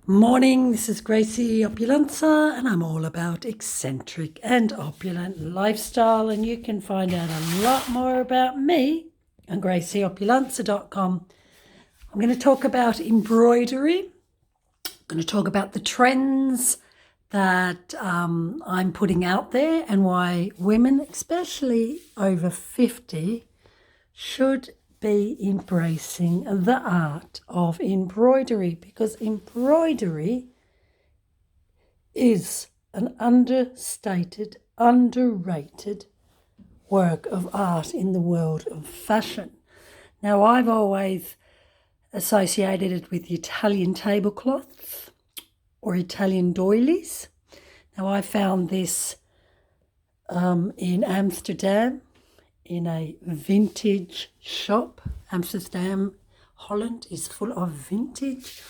Morning, this is Gracie Opulenza, and I'm all about eccentric and opulent lifestyle. And you can find out a lot more about me on gracieopulenza.com. I'm going to talk about embroidery. I'm going to talk about the trends that I'm putting out there and why women, especially over 50, should be embracing the art of embroidery, because embroidery is an understated, underrated work of art in the world of fashion. Now, I've always associated it with Italian tablecloths or Italian doilies. Now, I found this in Amsterdam in a vintage shop. Amsterdam, Holland is full of vintage.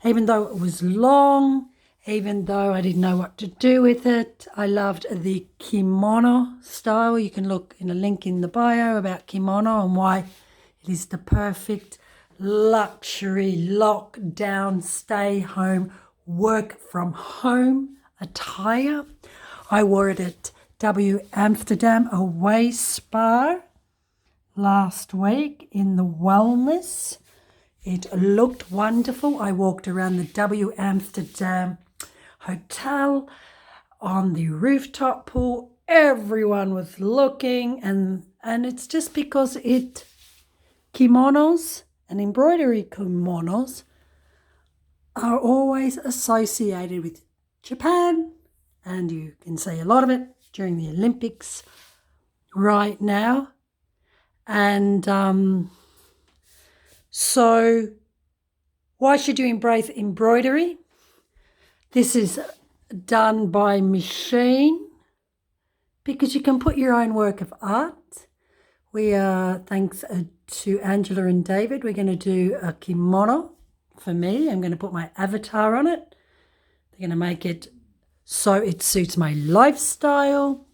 Even though it was long, even though I didn't know what to do with it, I loved the kimono style. You can look in a link in the bio about kimono and why it is the perfect luxury lockdown, stay home, work from home attire. I wore it at Amsterdam Away Spa last week in the wellness. It looked wonderful. I walked around the Amsterdam Hotel on the rooftop pool. Everyone was looking, and it's just because kimonos and embroidery kimonos are always associated with Japan, and you can see a lot of it during the Olympics right now. And so why should you embrace embroidery? This is done by machine because you can put your own work of art. We are, thanks to Angela and David, we're going to do a kimono for me. I'm going to put my avatar on it. They're going to make it so it suits my lifestyle.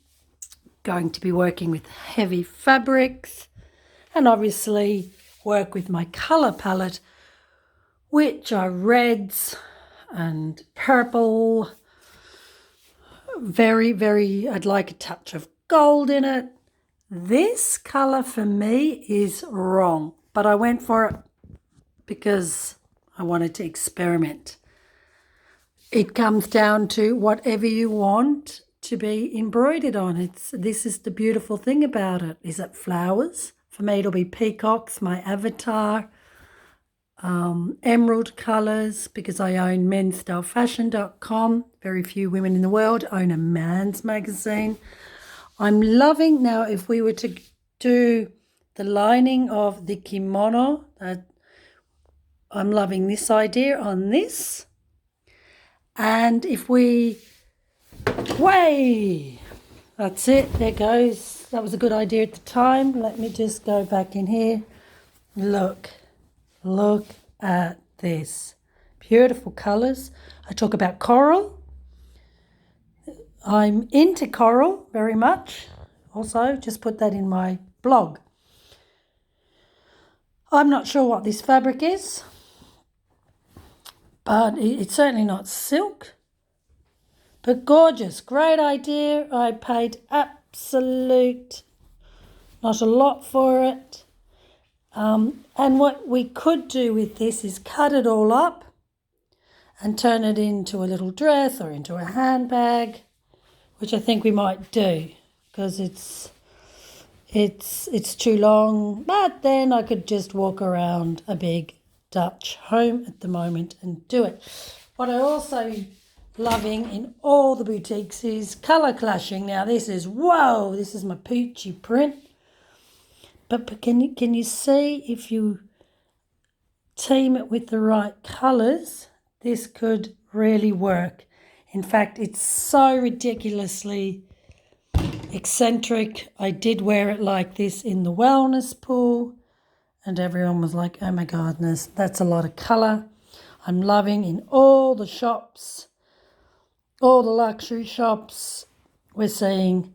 Going to be working with heavy fabrics and obviously work with my colour palette, which are reds and purple. Very, very, I'd like a touch of gold in it. This colour for me is wrong, but I went for it because I wanted to experiment. It comes down to whatever you want to be embroidered on. This is the beautiful thing about it. Is it flowers? For me, it'll be peacocks, my avatar, emerald colours, because I own mensstylefashion.com. Very few women in the world own a man's magazine. I'm loving now, if we were to do the lining of the kimono, I'm loving this idea on this. And if we, that's it, there goes. That was a good idea at the time. Let me just go back in here. Look at this. Beautiful colours. I talk about coral. I'm into coral very much. Also, just put that in my blog. I'm not sure what this fabric is, but it's certainly not silk. But gorgeous, great idea. I paid not a lot for it. And what we could do with this is cut it all up and turn it into a little dress or into a handbag, which I think we might do because it's too long. But then I could just walk around a big Dutch home at the moment and do it. What I also loving in all the boutiques is colour clashing. Now this is my peachy print. But can you see, if you team it with the right colours, this could really work. In fact, it's so ridiculously eccentric. I did wear it like this in the wellness pool and everyone was like, oh my goodness, that's a lot of colour. I'm loving in all the shops, all the luxury shops, we're seeing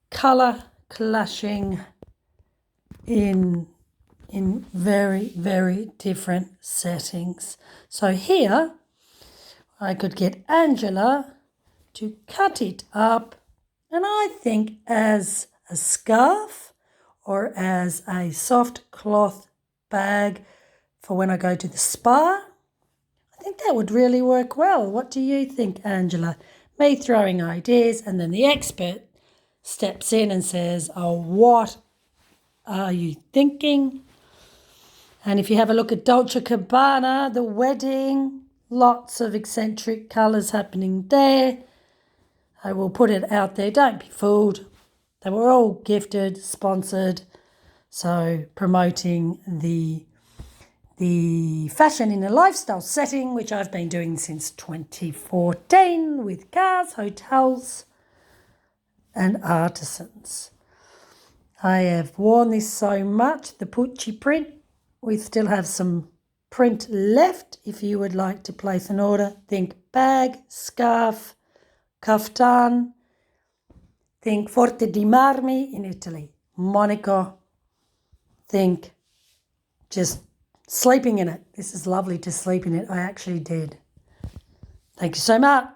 colour clashing in very, very different settings. So here I could get Angela to cut it up, and I think as a scarf or as a soft cloth bag for when I go to the spa. I think that would really work well. What do you think, Angela? Me throwing ideas, and then the expert steps in and says, oh, what are you thinking? And if you have a look at Dolce & Gabbana, the wedding, lots of eccentric colours happening there. I will put it out there. Don't be fooled. They were all gifted, sponsored. So promoting the fashion in a lifestyle setting, which I've been doing since 2014 with cars, hotels and artisans. I have worn this so much, the Pucci print. We still have some print left if you would like to place an order. Think bag, scarf, kaftan. Think Forte di Marmi in Italy, Monaco. Think just sleeping in it. This is lovely to sleep in it. I actually did. Thank you so much.